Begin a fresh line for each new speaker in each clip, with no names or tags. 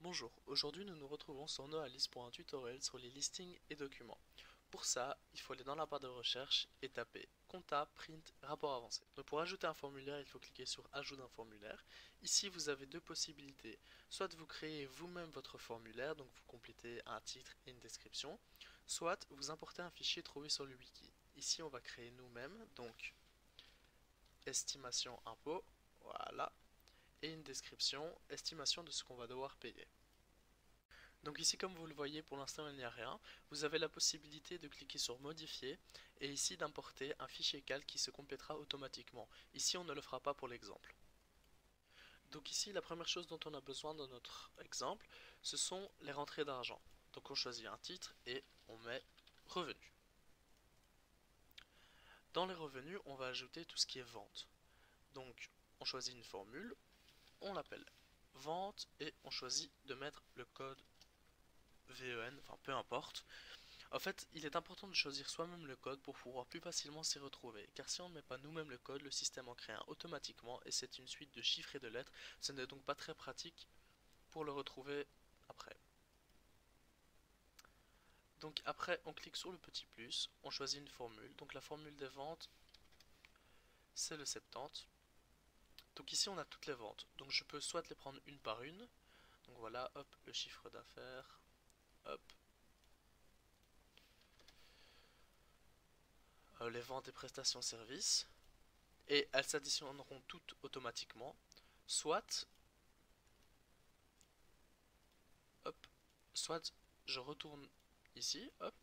Bonjour, aujourd'hui nous nous retrouvons sur Noalis pour un tutoriel sur les listings et documents. Pour ça, il faut aller dans la barre de recherche et taper compta, print, rapport avancé. Donc pour ajouter un formulaire, il faut cliquer sur ajout d'un formulaire. Ici vous avez deux possibilités, soit vous créez vous-même votre formulaire, donc vous complétez un titre et une description, soit vous importez un fichier trouvé sur le wiki. Ici on va créer nous-mêmes, donc estimation impôt, voilà, et une description, estimation de ce qu'on va devoir payer. Donc ici, comme vous le voyez, pour l'instant il n'y a rien. Vous avez la possibilité de cliquer sur modifier et ici d'importer un fichier calque qui se complétera automatiquement. Ici on ne le fera pas pour l'exemple. Donc ici la première chose dont on a besoin dans notre exemple, ce sont les rentrées d'argent. Donc on choisit un titre et on met revenus. Dans les revenus, on va ajouter tout ce qui est vente. Donc on choisit une formule, on l'appelle vente et on choisit de mettre le code VEN, enfin peu importe. En fait, il est important de choisir soi-même le code pour pouvoir plus facilement s'y retrouver, car si on ne met pas nous-mêmes le code, le système en crée un automatiquement et c'est une suite de chiffres et de lettres, ce n'est donc pas très pratique pour le retrouver après. Donc après, on clique sur le petit plus, on choisit une formule, donc la formule des ventes, c'est le 70. Donc ici on a toutes les ventes, donc je peux soit les prendre une par une, donc voilà, hop, le chiffre d'affaires, hop, les ventes et prestations services, et elles s'additionneront toutes automatiquement, soit hop, soit je retourne ici, hop,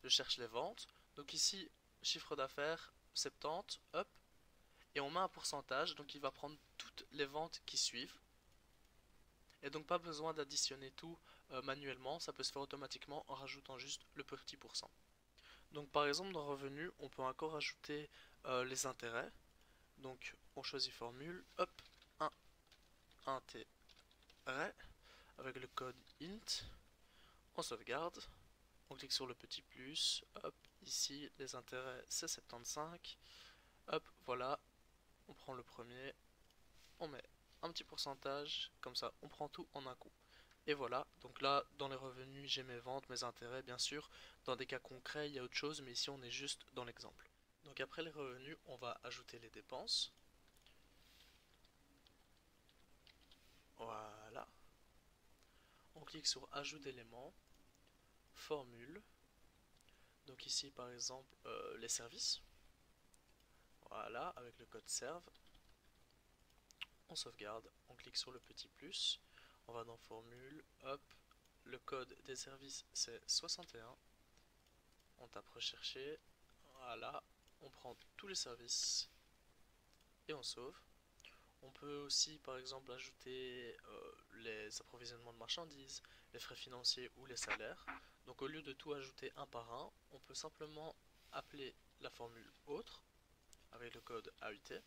je cherche les ventes, donc ici, chiffre d'affaires, 70, hop, et on met un pourcentage, donc il va prendre toutes les ventes qui suivent, et donc pas besoin d'additionner tout manuellement, ça peut se faire automatiquement en rajoutant juste le petit pourcent. Donc par exemple dans revenu, on peut encore ajouter les intérêts, donc on choisit formule, hop, un intérêt, avec le code int, on sauvegarde, on clique sur le petit plus, hop, ici les intérêts c'est 75, hop, voilà, on prend le premier, on met un petit pourcentage, comme ça on prend tout en un coup. Et voilà, donc là dans les revenus j'ai mes ventes, mes intérêts bien sûr, dans des cas concrets il y a autre chose, mais ici on est juste dans l'exemple. Donc après les revenus on va ajouter les dépenses, voilà, on clique sur ajout d'éléments, formule, donc ici par exemple les services, voilà, avec le code serve, on sauvegarde, on clique sur le petit plus, on va dans formule, hop, le code des services c'est 61, on tape rechercher, voilà, on prend tous les services et on sauve. On peut aussi par exemple ajouter les approvisionnements de marchandises, les frais financiers ou les salaires. Donc au lieu de tout ajouter un par un, on peut simplement appeler la formule autre avec le code AUT,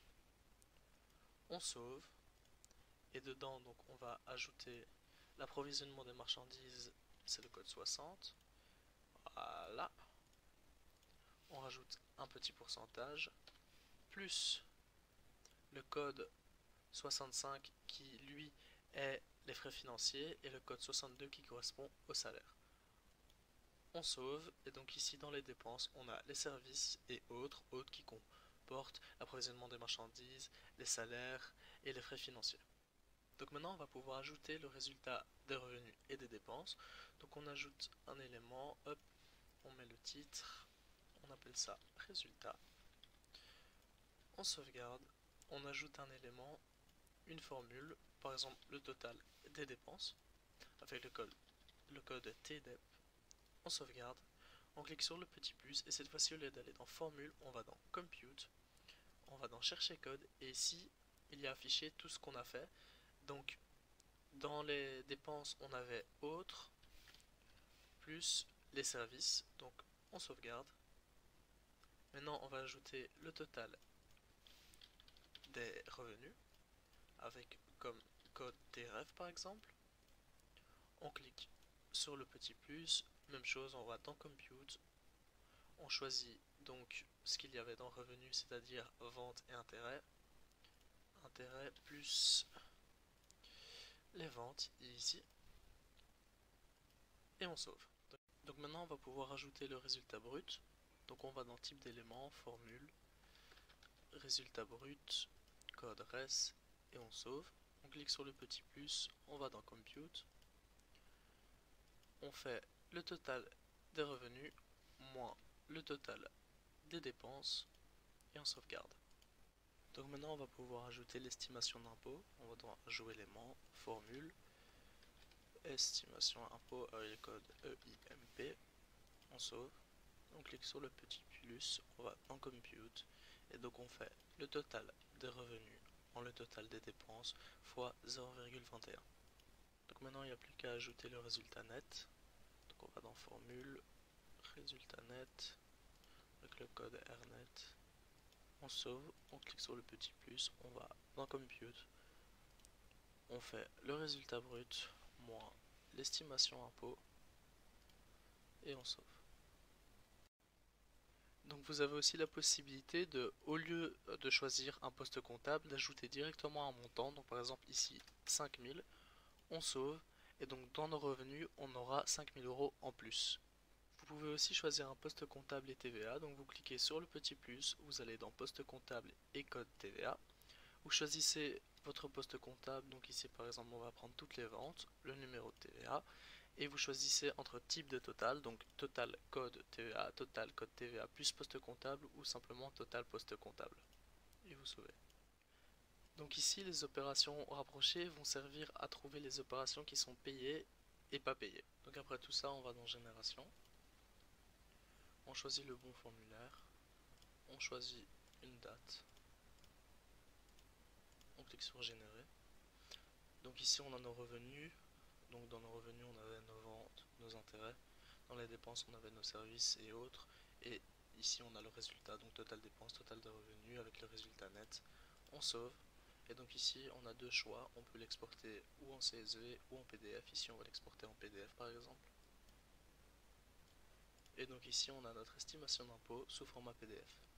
on sauve, et dedans donc on va ajouter l'approvisionnement des marchandises, c'est le code 60, voilà, on rajoute un petit pourcentage, plus le code 65 qui lui est les frais financiers et le code 62 qui correspond au salaire. On sauve et donc ici dans les dépenses on a les services et autres qui comportent l'approvisionnement des marchandises, les salaires et les frais financiers. Donc maintenant on va pouvoir ajouter le résultat des revenus et des dépenses. Donc on ajoute un élément, hop, on met le titre, on appelle ça résultat, on sauvegarde, on ajoute un élément, une formule, par exemple le total des dépenses, avec le code TDEP, on sauvegarde, on clique sur le petit plus et cette fois-ci au lieu d'aller dans formule, on va dans compute, on va dans chercher code et ici il y a affiché tout ce qu'on a fait. Donc dans les dépenses on avait autres plus les services, donc on sauvegarde. Maintenant on va ajouter le total des revenus avec comme code TRF par exemple. On clique sur le petit plus, même chose, on va dans compute, on choisit donc ce qu'il y avait dans revenu, c'est-à-dire vente et intérêt, intérêt plus les ventes ici et on sauve. Donc maintenant on va pouvoir ajouter le résultat brut. Donc on va dans type d'éléments, formule, résultat brut, code res et on sauve. On clique sur le petit plus, on va dans compute, on fait le total des revenus moins le total des dépenses et on sauvegarde. Donc maintenant on va pouvoir ajouter l'estimation d'impôt. On va dans ajout élément, formule, estimation impôt avec le code EIMP, on sauve, on clique sur le petit plus, on va dans compute et donc on fait le total des revenus en le total des dépenses fois 0,21. Donc maintenant il n'y a plus qu'à ajouter le résultat net. Donc on va dans formule, résultat net avec le code RNet, on sauve, on clique sur le petit plus, on va dans compute, on fait le résultat brut moins l'estimation impôt et on sauve. Donc vous avez aussi la possibilité de, au lieu de choisir un poste comptable, d'ajouter directement un montant. Donc par exemple ici 5000, on sauve et donc dans nos revenus on aura 5000 € en plus. Vous pouvez aussi choisir un poste comptable et TVA. Donc vous cliquez sur le petit plus, vous allez dans poste comptable et code TVA. Vous choisissez votre poste comptable, donc ici par exemple on va prendre toutes les ventes, le numéro de TVA, et vous choisissez entre type de total, donc total code TVA plus poste comptable ou simplement total poste comptable. Et vous sauvez. Donc ici les opérations rapprochées vont servir à trouver les opérations qui sont payées et pas payées. Donc après tout ça on va dans génération, on choisit le bon formulaire, on choisit une date, on clique sur générer. Donc ici on a nos revenus, donc dans nos revenus on avait nos ventes, nos intérêts, dans les dépenses on avait nos services et autres, et ici on a le résultat, donc total dépenses, total de revenus avec le résultat net, on sauve, et donc ici on a deux choix, on peut l'exporter ou en CSV ou en PDF, ici on va l'exporter en PDF par exemple, et donc ici on a notre estimation d'impôt sous format PDF.